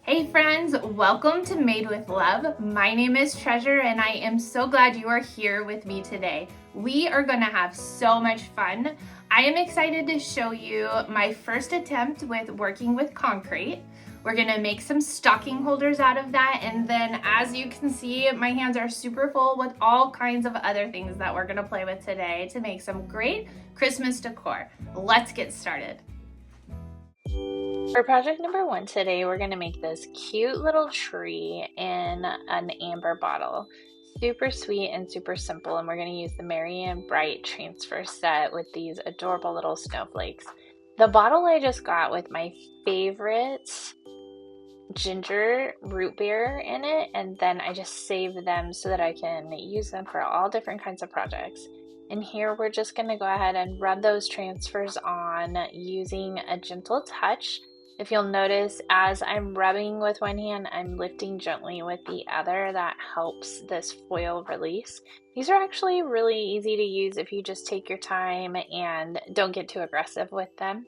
Hey friends, welcome to Made with Love. My name is Treasure and I am so glad you are here with me today. We are going to have so much fun. I am excited to show you my first attempt with working with concrete. We're going to make some stocking holders out of that, and then as you can see, my hands are super full with all kinds of other things that we're going to play with today to make some great Christmas decor. Let's get started. For project number 1 today, we're going to make this cute little tree in an amber bottle. Super sweet and super simple, and we're going to use the Merry and Bright transfer set with these adorable little snowflakes. The bottle I just got with my favorite ginger root beer in it, and then I just save them so that I can use them for all different kinds of projects. And here we're just going to go ahead and rub those transfers on using a gentle touch. If you'll notice, as I'm rubbing with one hand, I'm lifting gently with the other. That helps this foil release. These are actually really easy to use if you just take your time and don't get too aggressive with them.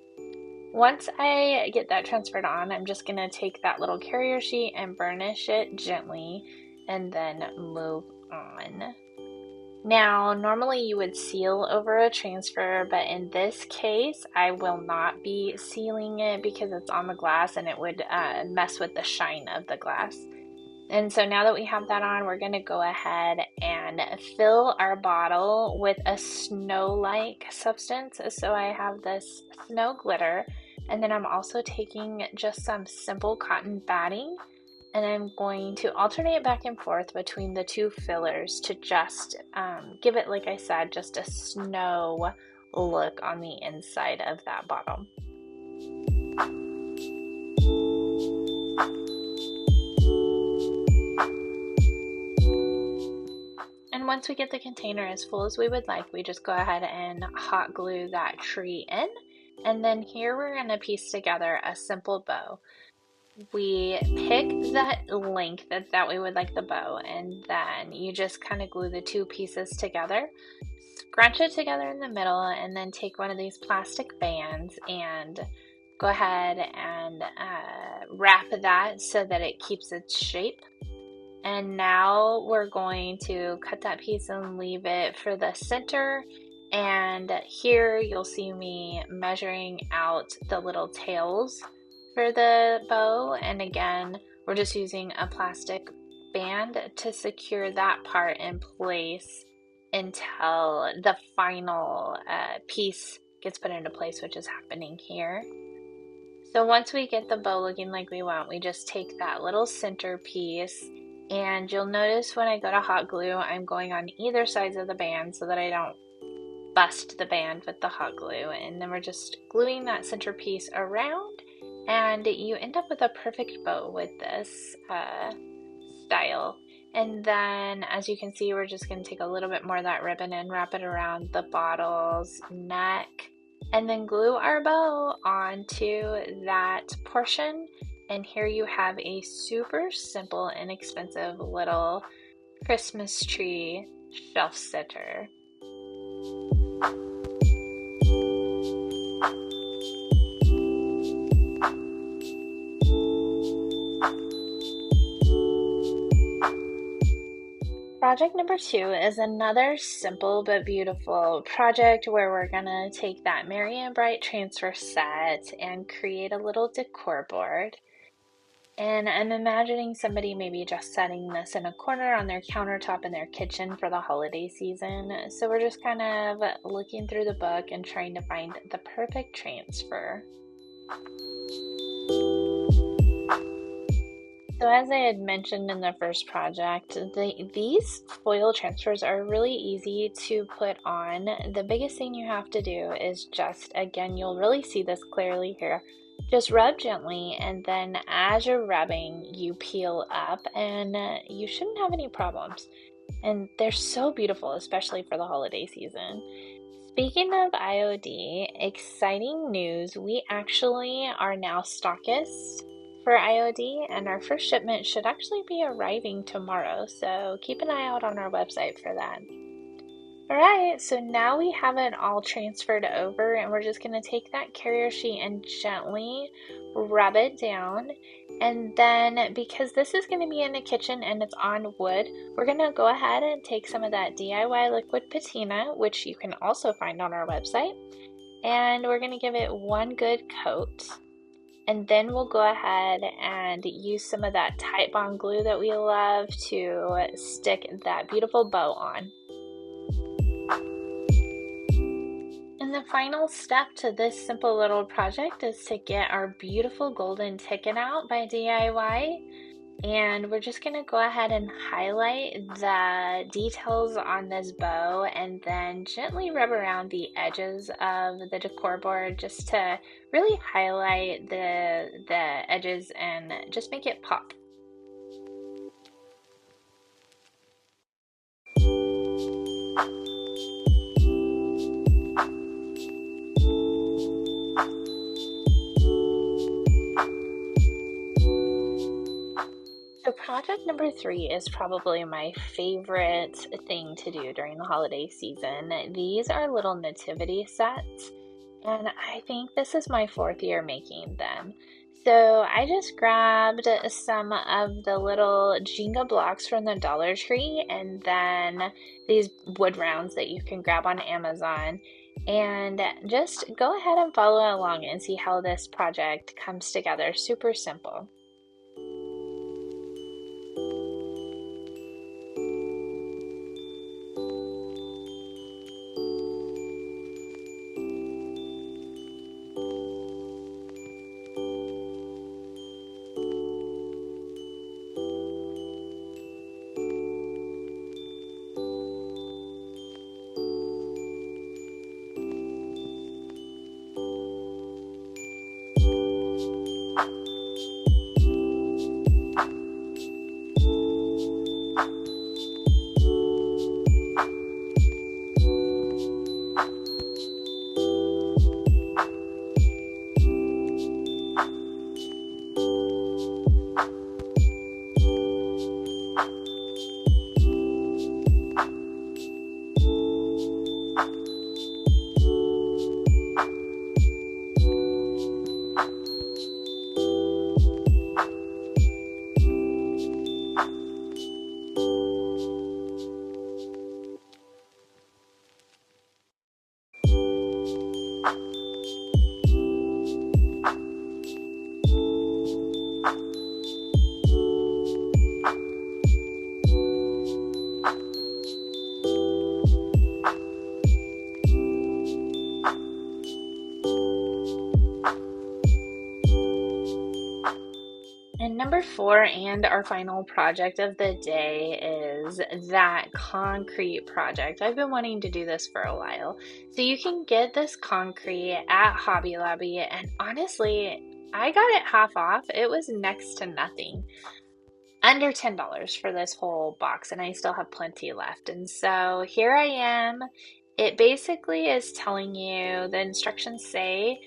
Once I get that transferred on, I'm just going to take that little carrier sheet and burnish it gently and then move on. Now, normally you would seal over a transfer, but in this case, I will not be sealing it because it's on the glass and it would mess with the shine of the glass. And so now that we have that on, we're going to go ahead and fill our bottle with a snow-like substance. So I have this snow glitter, and then I'm also taking just some simple cotton batting, and I'm going to alternate back and forth between the two fillers to just give it, like I said, just a snow look on the inside of that bottle. And once we get the container as full as we would like, we just go ahead and hot glue that tree in. And then here we're going to piece together a simple bow. We pick that length that we would like the bow, and then you just kind of glue the two pieces together, scrunch it together in the middle, and then take one of these plastic bands and go ahead and wrap that so that it keeps its shape. And now we're going to cut that piece and leave it for the center. And here you'll see me measuring out the little tails for the bow, and again we're just using a plastic band to secure that part in place until the final piece gets put into place, which is happening here. So once we get the bow looking like we want, we just take that little center piece, and you'll notice when I go to hot glue, I'm going on either sides of the band so that I don't bust the band with the hot glue, and then we're just gluing that center piece around, and you end up with a perfect bow with this style. And then, as you can see, we're just going to take a little bit more of that ribbon and wrap it around the bottle's neck, and then glue our bow onto that portion. And here you have a super simple, inexpensive little Christmas tree shelf sitter. Project number 2 is another simple but beautiful project where we're gonna take that Merry and Bright transfer set and create a little decor board. And I'm imagining somebody maybe just setting this in a corner on their countertop in their kitchen for the holiday season. So we're just kind of looking through the book and trying to find the perfect transfer. So as I had mentioned in the first project, these foil transfers are really easy to put on. The biggest thing you have to do is just, again, you'll really see this clearly here, just rub gently, and then as you're rubbing, you peel up, and you shouldn't have any problems. And they're so beautiful, especially for the holiday season. Speaking of IOD, exciting news, we actually are now stockists for IOD, and our first shipment should actually be arriving tomorrow, so keep an eye out on our website for that. Alright, so now we have it all transferred over, and we're just going to take that carrier sheet and gently rub it down. And then, because this is going to be in the kitchen and it's on wood, we're going to go ahead and take some of that DIY liquid patina, which you can also find on our website, and we're going to give it one good coat. And then we'll go ahead and use some of that Titebond glue that we love to stick that beautiful bow on. And the final step to this simple little project is to get our beautiful golden ticket out by DIY. And we're just going to go ahead and highlight the details on this bow and then gently rub around the edges of the decor board just to really highlight the edges and just make it pop. So project number 3 is probably my favorite thing to do during the holiday season. These are little nativity sets, and I think this is my 4th year making them. So I just grabbed some of the little Jenga blocks from the Dollar Tree and then these wood rounds that you can grab on Amazon, and just go ahead and follow along and see how this project comes together. Super simple. And number 4, and our final project of the day, is that concrete project. I've been wanting to do this for a while. So you can get this concrete at Hobby Lobby, and honestly, I got it half off. It was next to nothing. Under $10 for this whole box, and I still have plenty left. And so here I am. It basically is telling you, the instructions say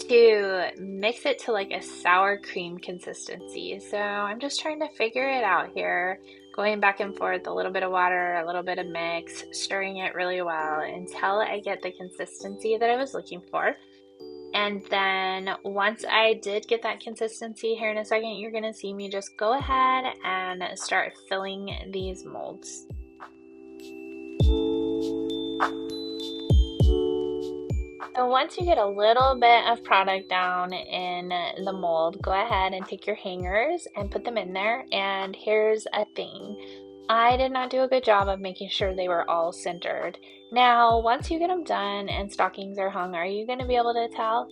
to mix it to like a sour cream consistency. So I'm just trying to figure it out here, going back and forth, a little bit of water, a little bit of mix, stirring it really well until I get the consistency that I was looking for. And then once I did get that consistency, here in a second, you're going to see me just go ahead and start filling these molds. So once you get a little bit of product down in the mold, go ahead and take your hangers and put them in there. And here's a thing. I did not do a good job of making sure they were all centered. Now, once you get them done and stockings are hung, are you going to be able to tell?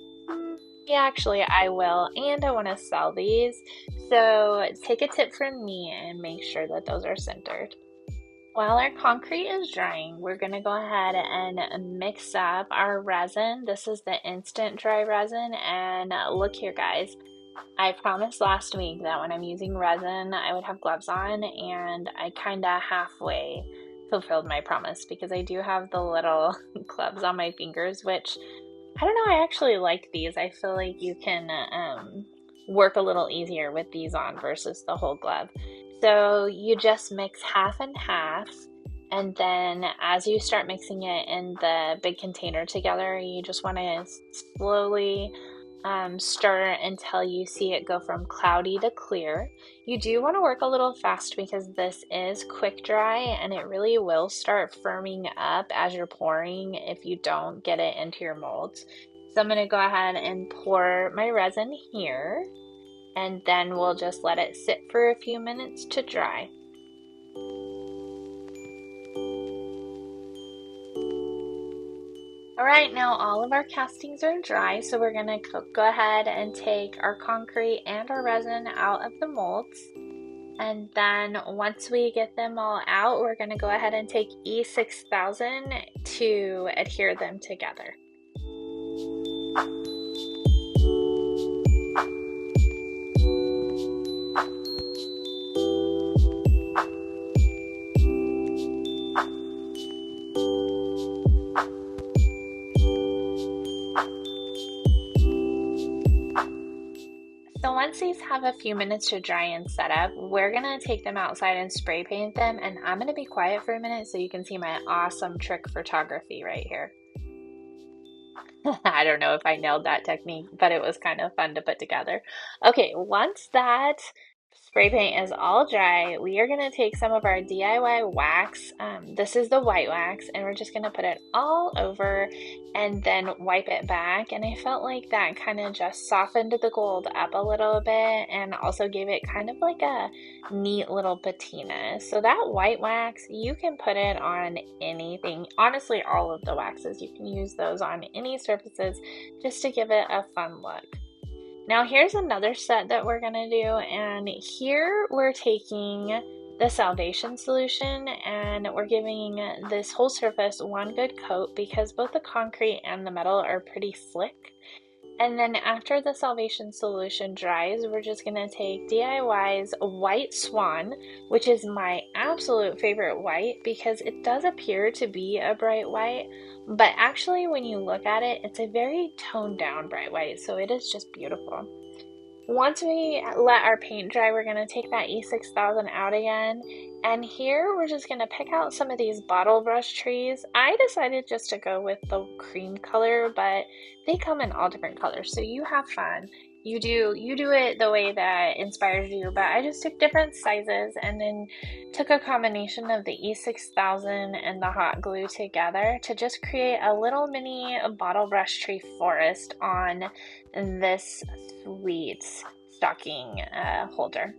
Yeah, actually, I will. And I want to sell these. So take a tip from me and make sure that those are centered. While our concrete is drying, we're going to go ahead and mix up our resin. This is the instant dry resin, and look here, guys. I promised last week that when I'm using resin, I would have gloves on, and I kind of halfway fulfilled my promise because I do have the little gloves on my fingers, which, I don't know, I actually like these. I feel like you can work a little easier with these on versus the whole glove. So you just mix half and half, And then as you start mixing it in the big container together, you just want to slowly stir until you see it go from cloudy to clear. You do want to work a little fast because this is quick dry and it really will start firming up as you're pouring if you don't get it into your molds. So I'm going to go ahead and pour my resin here, and then we'll just let it sit for a few minutes to dry. All right, now all of our castings are dry, so we're gonna go ahead and take our concrete and our resin out of the molds. And then once we get them all out, we're gonna go ahead and take E6000 to adhere them together. So once these have a few minutes to dry and set up, we're gonna take them outside and spray paint them, and I'm gonna be quiet for a minute so you can see my awesome trick photography right here. I don't know if I nailed that technique, but it was kind of fun to put together. Okay, once that spray paint is all dry, we are going to take some of our DIY wax. This is the white wax, and we're just going to put it all over and then wipe it back. And I felt like that kind of just softened the gold up a little bit and also gave it kind of like a neat little patina. So that white wax, you can put it on anything. Honestly, all of the waxes, you can use those on any surfaces just to give it a fun look. Now here's another set that we're going to do, and here we're taking the Salvation solution and we're giving this whole surface one good coat because both the concrete and the metal are pretty slick. And then after the Salvation solution dries, we're just going to take DIY's White Swan, which is my absolute favorite white because it does appear to be a bright white, but actually when you look at it, it's a very toned down bright white, so it is just beautiful. Once we let our paint dry, we're going to take that E6000 out again, and here we're just going to pick out some of these bottle brush trees. I decided just to go with the cream color, but they come in all different colors, so you have fun. You do it the way that inspires you, but I just took different sizes and then took a combination of the E6000 and the hot glue together to just create a little mini bottle brush tree forest on this sweet stocking holder.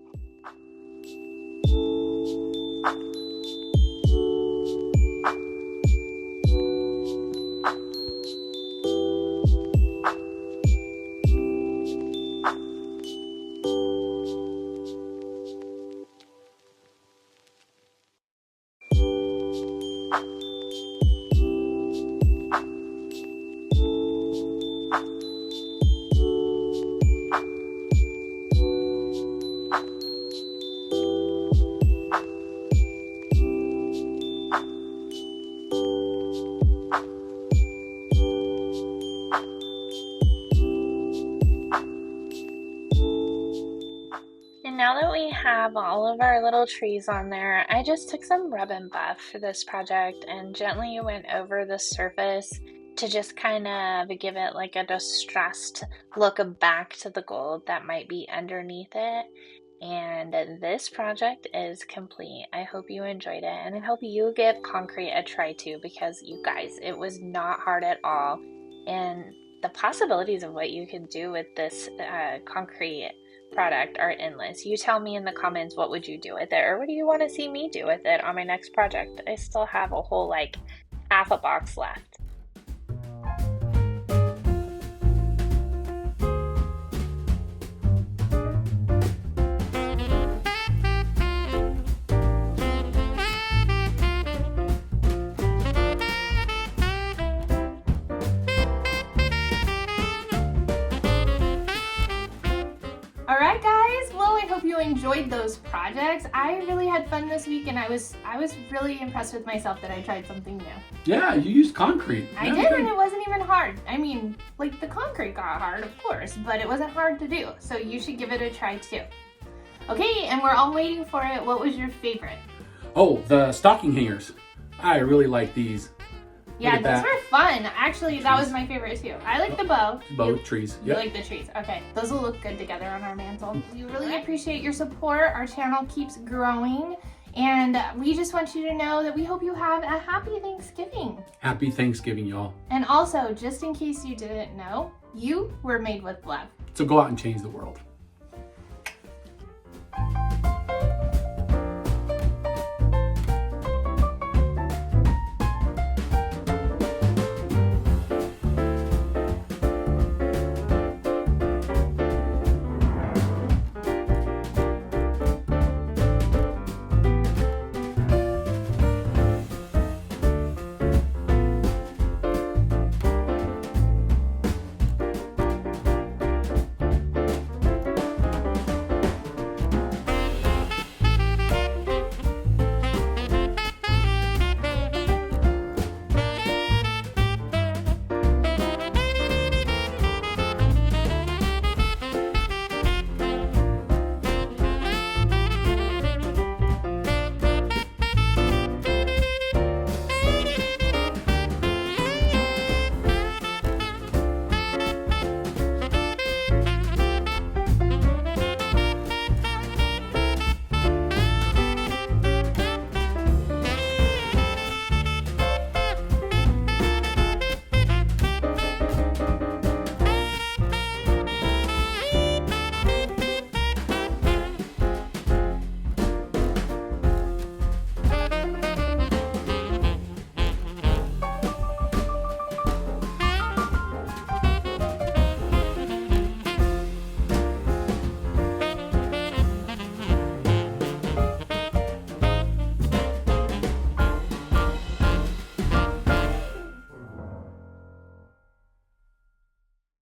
Now that we have all of our little trees on there, I just took some rub and buff for this project and gently went over the surface to just kind of give it like a distressed look back to the gold that might be underneath it. And this project is complete. I hope you enjoyed it, and I hope you give concrete a try too, because you guys, it was not hard at all. And the possibilities of what you can do with this concrete product are endless. You tell me in the comments, what would you do with it, or what do you want to see me do with it on my next project? I still have a whole like half a box left. Alright guys, well I hope you enjoyed those projects. I really had fun this week, and I was really impressed with myself that I tried something new. Yeah, you used concrete. I did, and it wasn't even hard. I mean, like the concrete got hard, of course, but it wasn't hard to do. So you should give it a try too. Okay, and we're all waiting for it. What was your favorite? Oh, the stocking hangers. I really like these. Yeah, Look those at that. were fun. Actually, that was my favorite too. I like the bow. Bow trees. You like the trees. Okay, those will look good together on our mantle. We really appreciate your support. Our channel keeps growing, and we just want you to know that we hope you have a happy Thanksgiving. Happy Thanksgiving, y'all. And also, just in case you didn't know, you were made with love. So go out and change the world.